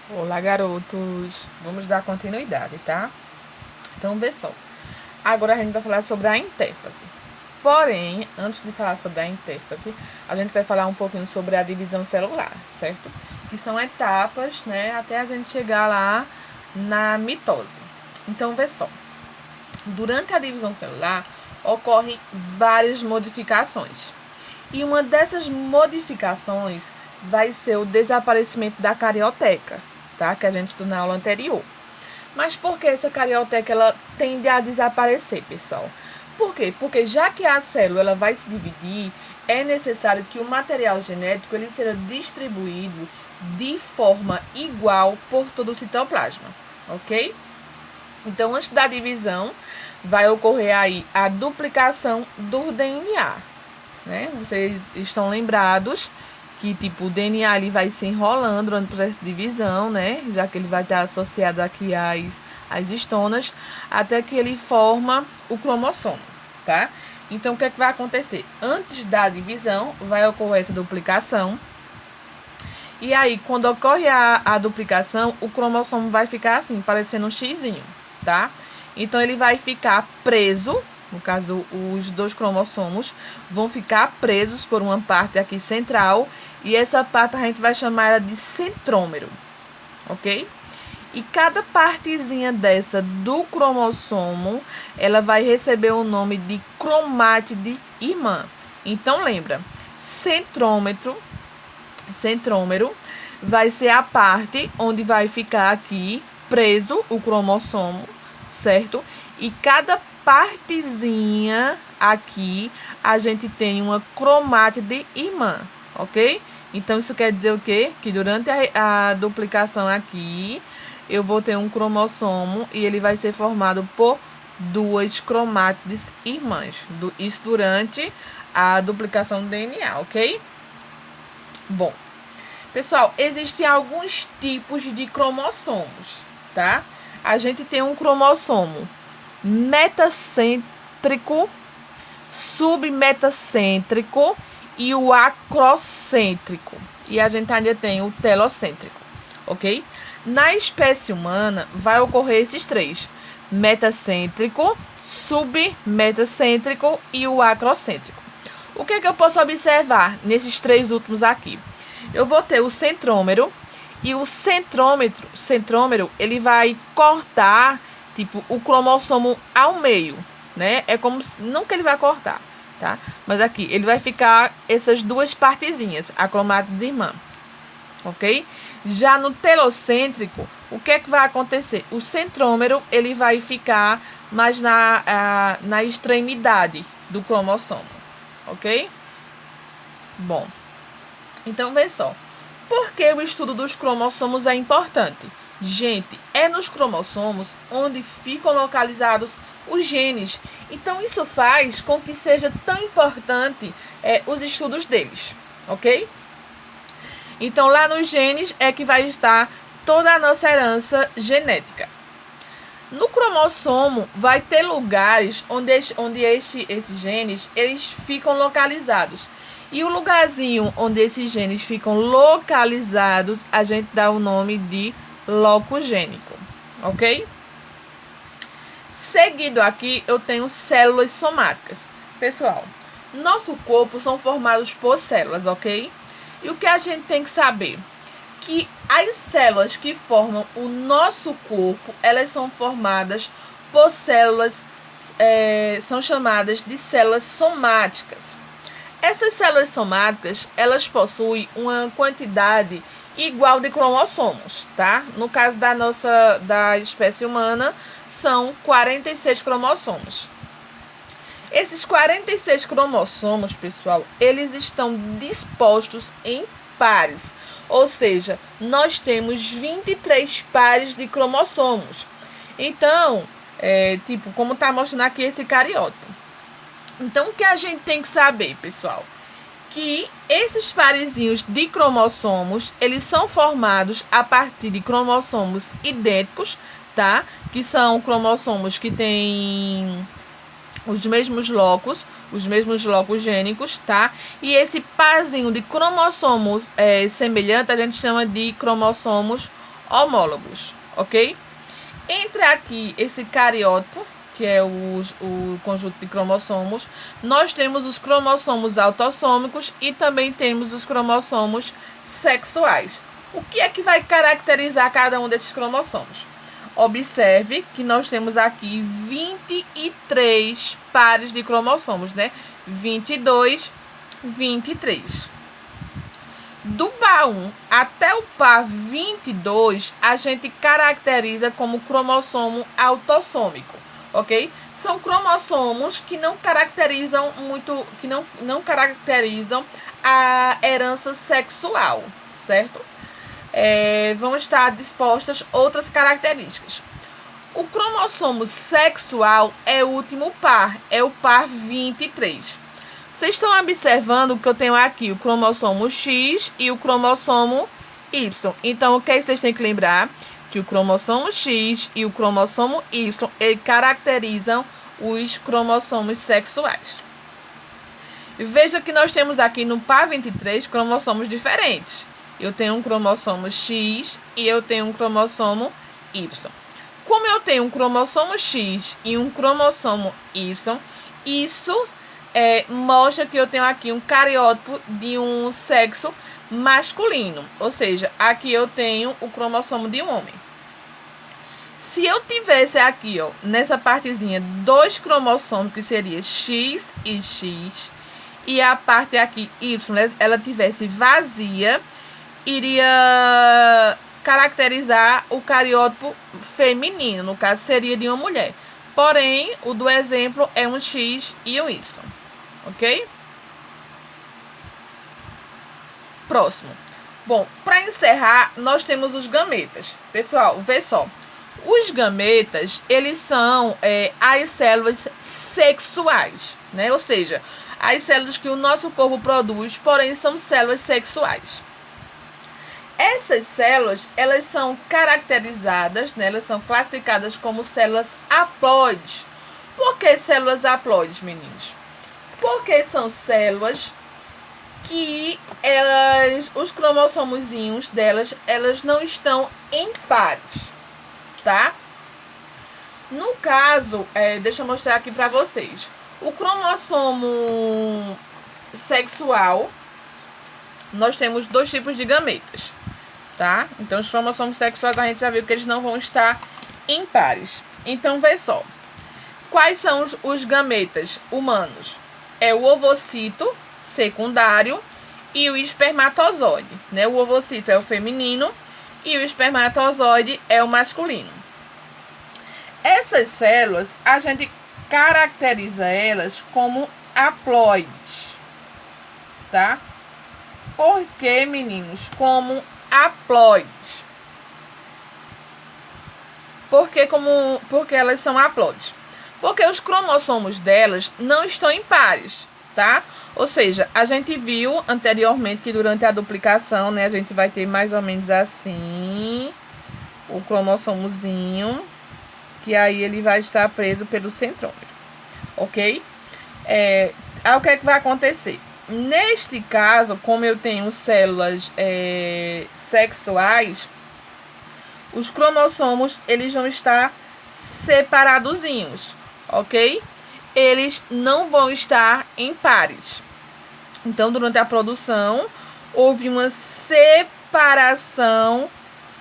Olá, garotos. Vamos dar continuidade, tá? Então, vê só. Agora a gente vai falar sobre a intéfase. Porém, antes de falar sobre a intéfase, a gente vai falar um pouquinho sobre a divisão celular, certo? Que são etapas, né, até a gente chegar lá na mitose. Então, vê só. Durante a divisão celular, ocorrem várias modificações. E uma dessas modificações vai ser o desaparecimento da carioteca, tá? Que a gente estudou na aula anterior. Mas por que essa carioteca ela tende a desaparecer, pessoal? Por quê? Porque já que a célula ela vai se dividir, é necessário que o material genético ele seja distribuído de forma igual por todo o citoplasma, ok? Então, antes da divisão, vai ocorrer aí a duplicação do DNA, né? Vocês estão lembrados que, tipo, o DNA ele vai se enrolando durante o processo de divisão, né? Já que ele vai estar associado aqui às estonas, até que ele forma o cromossomo, tá? Então, o que é que vai acontecer? Antes da divisão, vai ocorrer essa duplicação. E aí, quando ocorre a duplicação, o cromossomo vai ficar assim, parecendo um xizinho, tá? Então, ele vai ficar preso, no caso, os dois cromossomos vão ficar presos por uma parte aqui central, e essa parte a gente vai chamar ela de centrômero, ok? E cada partezinha dessa do cromossomo, ela vai receber o nome de cromátide irmã. Então, lembra, centrômero vai ser a parte onde vai ficar aqui preso o cromossomo, certo? E cada partezinha aqui a gente tem uma cromátide irmã, ok? Então isso quer dizer o quê? Que durante a duplicação aqui eu vou ter um cromossomo e ele vai ser formado por duas cromátides irmãs. Isso durante a duplicação do DNA, ok? Bom, pessoal, existem alguns tipos de cromossomos, tá? A gente tem um cromossomo metacêntrico, submetacêntrico e o acrocêntrico. E a gente ainda tem o telocêntrico, ok? Na espécie humana, vai ocorrer esses três: metacêntrico, submetacêntrico e o acrocêntrico. O que é que eu posso observar nesses três últimos aqui? Eu vou ter o centrômero, e o centrômero ele vai cortar, tipo, o cromossomo ao meio, né? É como se, não que ele vai cortar, tá? Mas aqui, ele vai ficar essas duas partezinhas, a cromátide irmã, ok? Já no telocêntrico, o que é que vai acontecer? O centrômero, ele vai ficar mais na extremidade do cromossomo, ok? Bom, então vê só. Por que o estudo dos cromossomos é importante? Gente, é nos cromossomos onde ficam localizados os genes. Então isso faz com que seja tão importante os estudos deles, ok? Então lá nos genes é que vai estar toda a nossa herança genética. No cromossomo vai ter lugares onde esses genes eles ficam localizados. E o lugarzinho onde esses genes ficam localizados, a gente dá o nome de loco gênico, ok? Seguido aqui, eu tenho células somáticas. Pessoal, nosso corpo são formados por células, ok? E o que a gente tem que saber? Que as células que formam o nosso corpo, elas são formadas por células, são chamadas de células somáticas. Essas células somáticas, elas possuem uma quantidade igual de cromossomos, tá? No caso da espécie humana, são 46 cromossomos. Esses 46 cromossomos, pessoal, eles estão dispostos em pares. Ou seja, nós temos 23 pares de cromossomos. Então, tipo, como está mostrando aqui esse cariótipo. Então, o que a gente tem que saber, pessoal? Que esses parezinhos de cromossomos, eles são formados a partir de cromossomos idênticos, tá? Que são cromossomos que têm os mesmos locos gênicos, tá? E esse parzinho de cromossomos semelhante a gente chama de cromossomos homólogos, ok? Entre aqui esse cariótipo, que é o conjunto de cromossomos, nós temos os cromossomos autossômicos e também temos os cromossomos sexuais. O que é que vai caracterizar cada um desses cromossomos? Observe que nós temos aqui 23 pares de cromossomos, né? 22, 23. Do par 1 até o par 22, a gente caracteriza como cromossomo autossômico, ok? São cromossomos que não caracterizam muito, que não caracterizam a herança sexual, certo? Vão estar dispostas outras características. O cromossomo sexual é o último par, é o par 23. Vocês estão observando que eu tenho aqui o cromossomo X e o cromossomo Y. Então, o que vocês têm que lembrar? Que o cromossomo X e o cromossomo Y, eles caracterizam os cromossomos sexuais. Veja que nós temos aqui no par 23 cromossomos diferentes. Eu tenho um cromossomo X e eu tenho um cromossomo Y. Como eu tenho um cromossomo X e um cromossomo Y, isso mostra que eu tenho aqui um cariótipo de um sexo masculino. Ou seja, aqui eu tenho o cromossomo de um homem. Se eu tivesse aqui, ó, nessa partezinha, dois cromossomos, que seria X e X, e a parte aqui Y, ela tivesse vazia, iria caracterizar o cariótipo feminino, no caso seria de uma mulher. Porém, o do exemplo é um X e um Y, ok? Próximo. Bom, para encerrar, nós temos os gametas. Pessoal, vê só. Os gametas, eles são as células sexuais, né? Ou seja, as células que o nosso corpo produz, porém são células sexuais. Essas células, elas são caracterizadas, né? Elas são classificadas como células haploides. Por que células haploides, meninos? Porque são células que os cromossomozinhos delas, elas não estão em pares, tá? No caso, deixa eu mostrar aqui pra vocês. O cromossomo sexual, nós temos dois tipos de gametas, tá? Então, os cromossomos sexuais, a gente já viu que eles não vão estar em pares. Então, vê só. Quais são os gametas humanos? É o ovocito secundário e o espermatozoide, né? O ovocito é o feminino e o espermatozoide é o masculino. Essas células, a gente caracteriza elas como haploides, tá? Por que, meninos? Como haploides. Porque elas são haploides? Porque os cromossomos delas não estão em pares, tá? Ou seja, a gente viu anteriormente que durante a duplicação, né, a gente vai ter mais ou menos assim o cromossomozinho, que aí ele vai estar preso pelo centrômero, ok? Aí o que é que vai acontecer? Neste caso, como eu tenho células sexuais, os cromossomos, eles vão estar separadozinhos, ok? Eles não vão estar em pares. Então, durante a produção, houve uma separação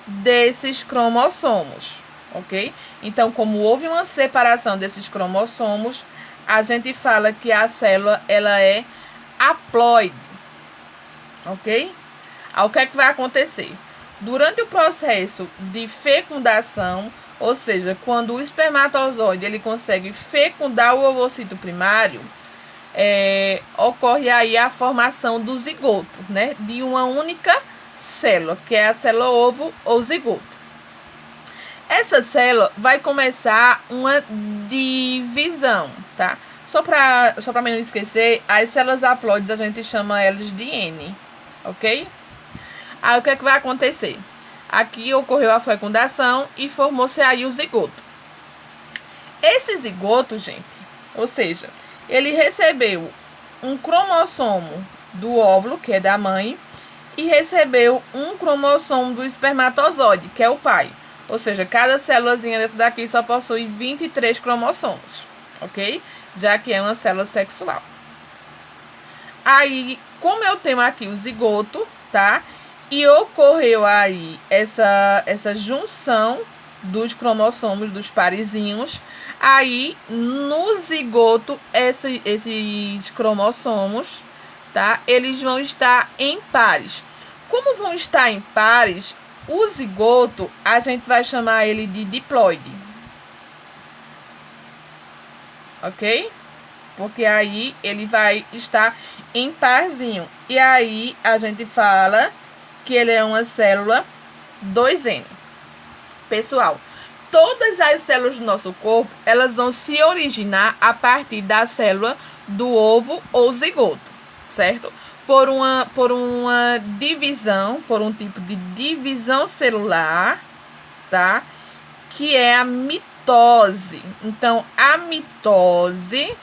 desses cromossomos, ok? Então, como houve uma separação desses cromossomos, a gente fala que a célula, ela é haploide, ok? O que é que vai acontecer? Durante o processo de fecundação, ou seja, quando o espermatozoide ele consegue fecundar o ovocito primário, ocorre aí a formação do zigoto, né? De uma única célula, que é a célula ovo ou zigoto. Essa célula vai começar uma divisão, tá? Só para mim não esquecer, as células haploides a gente chama elas de N, ok? Aí o que é que vai acontecer? Aqui ocorreu a fecundação e formou-se aí o zigoto. Esse zigoto, gente, ou seja, ele recebeu um cromossomo do óvulo, que é da mãe, e recebeu um cromossomo do espermatozoide, que é o pai. Ou seja, cada célulazinha dessa daqui só possui 23 cromossomos, ok? Já que é uma célula sexual. Aí, como eu tenho aqui o zigoto, tá? E ocorreu aí essa junção dos cromossomos dos parizinhos. Aí, no zigoto, esses cromossomos, tá? Eles vão estar em pares. Como vão estar em pares, o zigoto, a gente vai chamar ele de diploide. Ok? Porque aí ele vai estar em parzinho. E aí a gente fala que ele é uma célula 2N. Pessoal, todas as células do nosso corpo, elas vão se originar a partir da célula do ovo ou zigoto, certo? Por uma divisão, por um tipo de divisão celular, tá? Que é a mitose. Então, a mitose,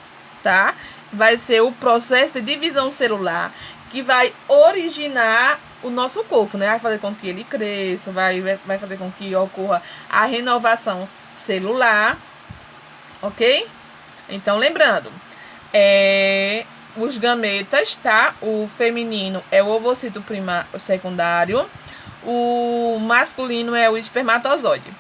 tá? Vai ser o processo de divisão celular que vai originar o nosso corpo, né? Vai fazer com que ele cresça, vai fazer com que ocorra a renovação celular, ok? Então, lembrando, os gametas, tá? O feminino é o ovocito secundário, o masculino é o espermatozoide.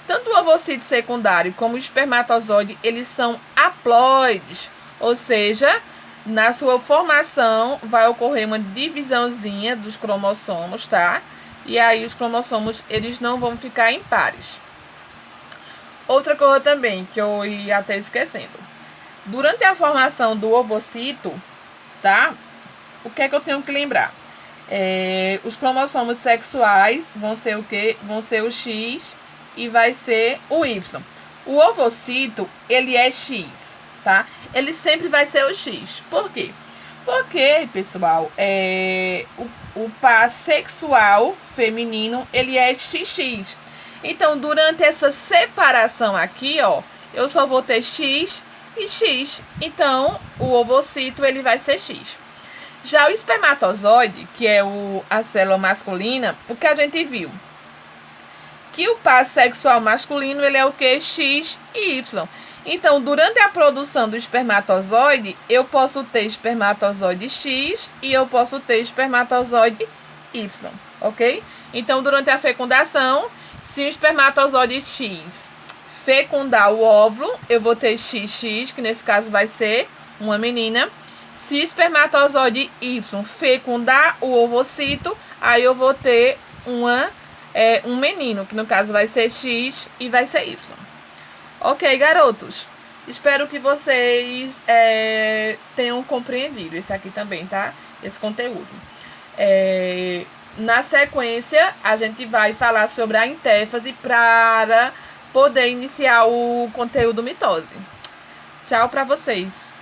Tanto o ovocito secundário como o espermatozoide, eles são haploides, ou seja, na sua formação vai ocorrer uma divisãozinha dos cromossomos, tá? E aí os cromossomos, eles não vão ficar em pares. Outra coisa também, que eu ia até esquecendo. Durante a formação do ovocito, tá? O que é que eu tenho que lembrar? Os cromossomos sexuais vão ser o quê? Vão ser o X e vai ser o Y. O ovocito, ele é X, tá? Ele sempre vai ser o X. Por quê? Porque, pessoal, o par sexual feminino, ele é XX. Então, durante essa separação aqui, ó, eu só vou ter X e X. Então, o ovocito, ele vai ser X. Já o espermatozoide, que é a célula masculina, o que a gente viu? Que o par sexual masculino, ele é o que? X e Y. Então, durante a produção do espermatozoide, eu posso ter espermatozoide X e eu posso ter espermatozoide Y, ok? Então, durante a fecundação, se o espermatozoide X fecundar o óvulo, eu vou ter XX, que nesse caso vai ser uma menina. Se o espermatozoide Y fecundar o ovocito, aí eu vou ter um menino, que no caso vai ser X e vai ser Y. Ok, garotos? Espero que vocês tenham compreendido esse aqui também, tá? Esse conteúdo. Na sequência, a gente vai falar sobre a intéfase para poder iniciar o conteúdo mitose. Tchau para vocês!